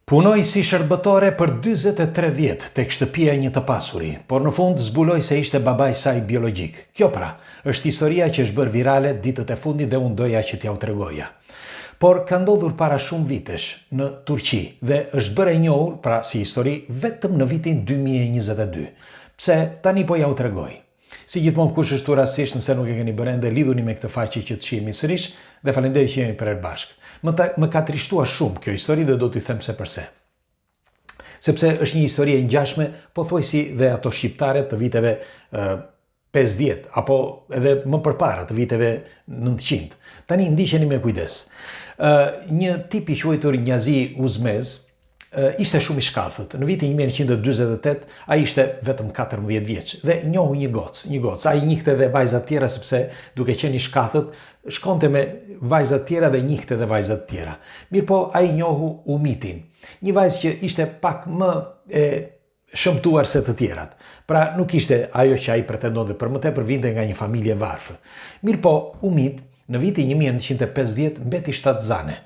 Punoj si shërbëtore për 43 vjetë tek shtëpia e një të pasuri, por në fund zbuloi se ishte babai i saj biologjik. Kjo pra, është historia që është bërë virale ditët e fundit dhe unë doja që t'ja u tregoja. Por ka ndodhur para shumë vitesh në Turqi dhe është bërë e njohur pra si histori vetëm në vitin 2022. Pse tani po ja u tregoj. Si gjithmonë kush është rastësisht nëse nuk e keni bërë ende, lidhuni me këtë faqe që të shihemi sërish dhe faleminderit që jemi përreth bashkë. Më ka trishtuar shumë kjo histori dhe do t'i them se përse. Sepse është një histori e ngjashme, pothuajsi dhe ato shqiptare të viteve 50 apo edhe më përpara të viteve 900. Tani ndiqeni me kujdes. Një tip i quajtur Njazi Uzmez ishte shumë i shkathët. Në vitin 1948 ai ishte vetëm 14 vjeç dhe njohu një gocë. Ai njihte edhe vajza të tjera sepse duke qenë i shkathët, shkonte me vajza të tjera dhe njihte edhe vajza të tjera. Mirpo ai njohu Umitin, një vajzë që ishte pak më e shëmtuar se të tjerat. Pra nuk ishte ajo që ai pretendonte, për më tepër vinte nga një familje varfër. Mirpo Umit në vitin 1950 mbeti shtatzane.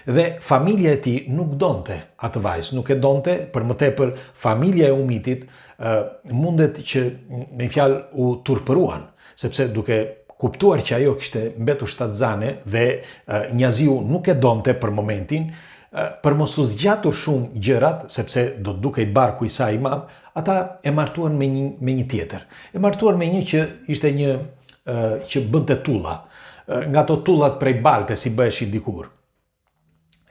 Dhe familja e tij nuk donte atë vajzë, nuk e donte, për më tepër familja e Umitit mundet që me fjalë u turpëruan, sepse duke kuptuar që ajo kishte mbetur shtatzane dhe Njaziu nuk e donte për momentin, për mos u zgjatur shumë gjërat, sepse do të dukej barku i saj i madh, ata e martuan me një tjetër. E martuan me një që ishte një që bënte tulla, nga ato tullat prej balte si bëheshin dikur.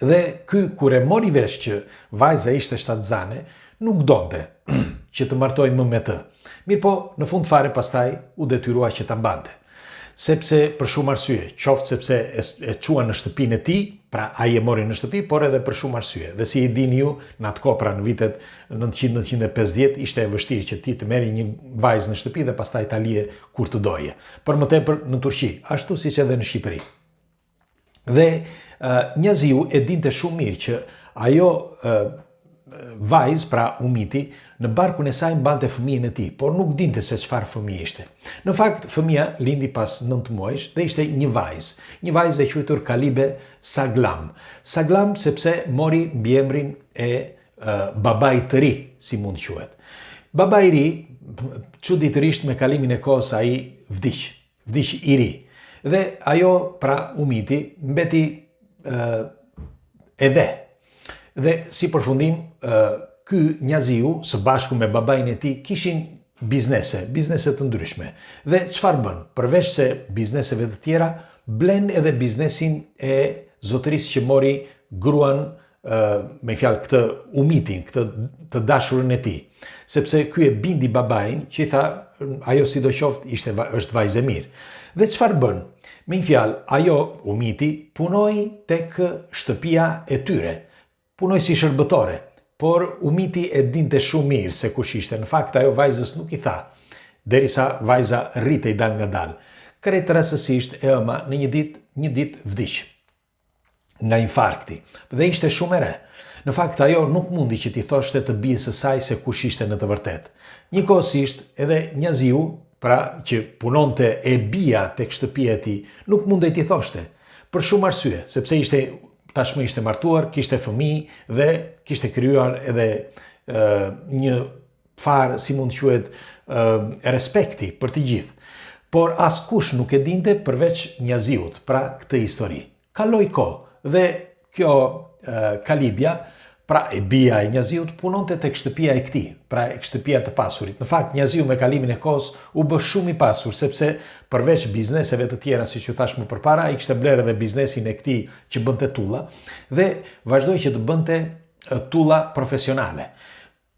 Dhe ky kur e mori vesh që vajza ishte shtatzane, nuk donte që të martoj më me të. Mirpo në fund fare pastaj u detyrua që ta mbante. Sepse për shumë arsye, qoftë sepse e çuan në shtëpinë e tij, pra ai e mori në shtëpi, por edhe për shumë arsye. Dhe si i dini ju, në atë kohë pra në vitet 900-950 ishte e vështirë që ti të merri një vajzë në shtëpi dhe pastaj ta lije kur të doje. Për më tepër në Turqi, ashtu siç edhe në Shqipëri. Dhe Njaziu e dinte shumë mirë që ajo vajzë, pra Umiti, në barkun e saj mbante fëmijën e tij, por nuk dinte se çfarë fëmijë ishte. Në fakt, fëmia lindi pas 9 muajsh dhe ishte një vajzë e quajtur Kalibe Saglam. Saglam sepse mori mbiemrin e babait të ri, si mund të quhet. Babai i ri, çuditërisht me kalimin e kohës ai vdiq i ri. Dhe ajo, pra Umiti, mbeti edhe. Dhe si përfundim, ky Njaziu, së bashku me babain e tij, kishin biznese të ndryshme. Dhe çfarë bën? Përveç se bizneseve të tjera, blen edhe biznesin e zotërisë që mori gruan, me fjalë këtë Umitin, këtë të dashurën e tij. Sepse ky e bindi babain që i tha, ajo sidoqoftë është vajzë e mirë. Dhe çfarë bën? Me një fjalë, ajo Umiti punoi tek shtëpia e tyre. Punoi si shërbëtore, por Umiti e dinte shumë mirë se kush ishte. Në fakt, ajo vajzës nuk i tha, derisa vajza rritej dal nga dal. Krejt rastësisht e ëma në një ditë vdiq nga infarkti dhe ishte shumë e re. Në fakt, ajo nuk mundi që t'i thoshte të bijës së saj se kush ishte në të vërtetë. Njëkohësisht, edhe Njaziu, pra që punonte e bija tek shtëpia e tij, nuk mundej t'i thoshte. Për shumë arsye, sepse tashmë ishte martuar, kishte fëmijë dhe kishte krijuar edhe një farë, si mund të quhet, respekti për të gjithë. Por askush nuk e dinte përveç Njaziut, pra këtë histori. Kaloi kohë dhe kjo Kalibja, pra e bija e Njaziut, punonte tek shtëpia e këtij, pra shtëpia të pasurit. Në fakt, Njaziu me kalimin e kohës u bë shumë i pasur, sepse përveç bizneseve të tjera, siç u thash më përpara, ai kishte blerë edhe biznesin e këtij që bënte tulla dhe vazhdoi që të bënte tulla profesionale.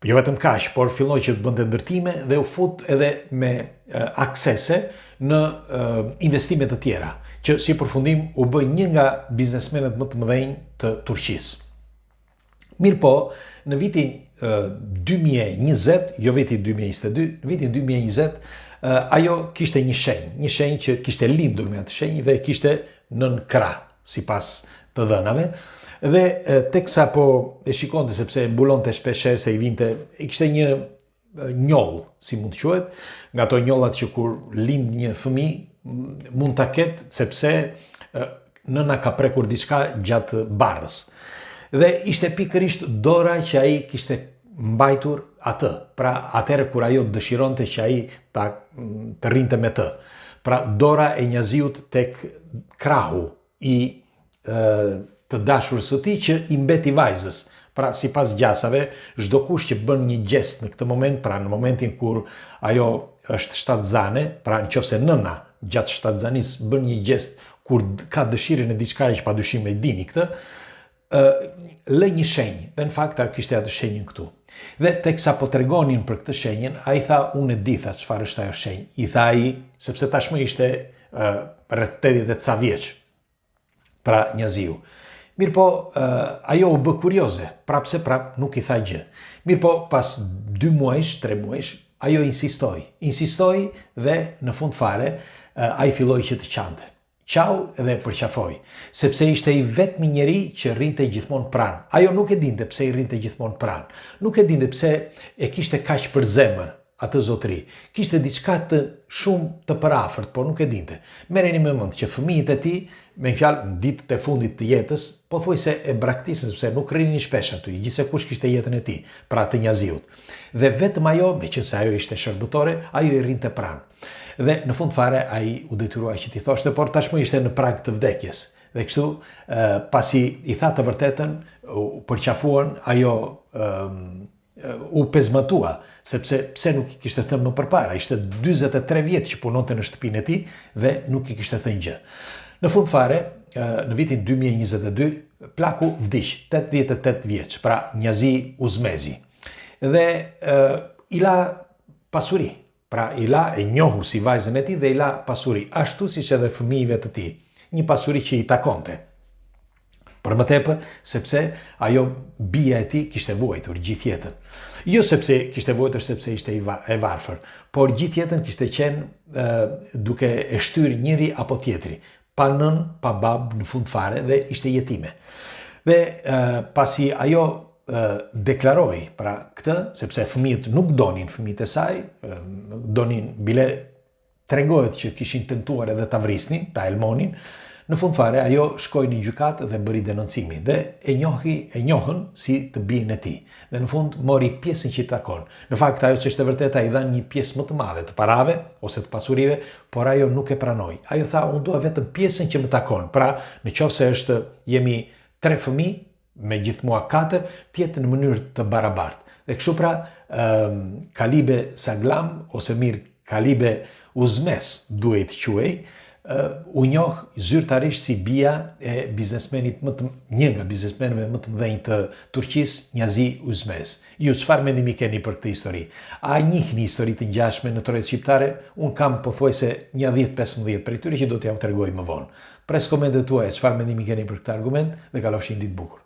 Jo vetëm kaq, por filloi që të bënte ndërtime dhe u fut edhe me aksese në investime të tjera, që si përfundim u bë një nga biznesmenët më të mëdhenj të Turqisë. Mirpo, në vitin 2020, jo vitin 2022, në vitin 2020, ajo kishte një shenjë që kishte lindur me atë shenjë dhe kishte nën krah, sipas të dhënave. Dhe teksa po e shikonte sepse mbulonte shpeshherë se i vinte, kishte një njoll, si mund të quhet, nga ato njollat që kur lind një fëmijë mund ta ketë sepse nëna ka prekur diçka gjatë barrës. Dhe ishte pikërisht dora që ai kishte mbajtur atë. Pra atëherë kur ajo dëshironte që ai të rrinte me të. Pra dora e Njaziut tek krahu i të dashurës së tij që i mbeti vajzës. Pra sipas gjasave, çdo kush që bën një gjest në këtë moment, pra në momentin kur ajo është shtatzane, pra nëse nëna gjatë shtatzanisë bën një gjest kur ka dëshirën e diçkaje që padyshim e dini këtë, lë një shenjë, dhe në fakt kishte atë shenjën këtu. Dhe teksa po tregonin për këtë shenjën, ai tha unë e di tha çfarë është ajo shenjë. I tha ai, sepse tashmë ishte rreth 80 ca vjeç. Pra Njaziu. Mirë po, ajo u bë kurioze, prapse nuk i tha gjë. Mirë po, pas 2 muajsh, 3 muajsh, ajo insistoi dhe në fund fare, ai filloi që të qante. Qau dhe përqafoi, sepse ishte i vetmi njeri që rrinte gjithmonë pranë. Ajo nuk e dinte pse i rrinte gjithmonë pranë. Nuk e dinte pse e kishte kaq për zemër atë zotëri. Kishte diçka të shumë të përafërt, por nuk e dinte. Merreni me mend që fëmijët e tij, me fjalë në ditët e fundit të jetës, pothuajse e braktisën sepse nuk rrinin shpesh aty, gjithsekush kishte jetën e tij, pra të Njaziut. Dhe vetëm ajo, meqense ajo ishte shërbëtore, ajo i rrinte pranë. Dhe në fund fare ai u detyruai që t'i thoshte, por tashmë ishte në prag të vdekjes. Dhe kështu, pasi i tha të vërtetën, u përqafuan, ajo u pezmatua, sepse pse nuk i kishte thënë më përpara. Ishte 43 vjet që punonte në shtëpinë e tij dhe nuk i kishte thënë gjë. Në fund fare, në vitin 2022, plaku vdiq, 88 vjeç, pra Njazi Uzmezi. Dhe i la pasuri, pra i la e njohur si vajzën e tij dhe i la pasuri, ashtu siç edhe fëmijëve të tij, një pasuri që i takonte. Për më tepër, sepse ajo bija e tij kishte vuajtur gjithë jetën. Jo sepse kishte vuajtur sepse ishte e varfër, por gjithë jetën kishte qenë duke e shtyr njëri apo tjetri, pa nën, pa bab në fund fare dhe ishte jetime. Dhe pasi ajo deklaroi pra këtë, sepse fëmijët nuk donin fëmijët e saj, donin bile tregohet që kishin tentuar edhe ta vrisnin, ta elmonin. Në fund fare ajo shkoi në gjykatë dhe bëri denoncimin dhe e njohën si të bijën e tij. Dhe në fund mori pjesën që i takon. Në fakt ajo që është e vërteta i dhan një pjesë më të madhe të parave ose të pasurive, por ajo nuk e pranoi. Ajo tha unë dua vetëm pjesën që më takon. Pra, nëse jemi 3 fëmijë, me gjithë mua 4, të jetë në mënyrë të barabartë. Dhe kështu pra, Kalibe Saglam ose mirë Kalibe Uzmes duhet quhej, u njoh zyrtarisht si bija e biznesmenit një nga biznesmenëve më të mëdhenj të Turqisë, Njazi Uzmes. Ju çfarë mendimi keni për këtë histori? A njihni histori të ngjashme në torohet shqiptare? Un kam pothuajse 10-15 prej tyre që do t'ja u tregoj më vonë. Pres komentet tuaja, çfarë mendimi keni për këtë argument dhe kalofshi një ditë bukur.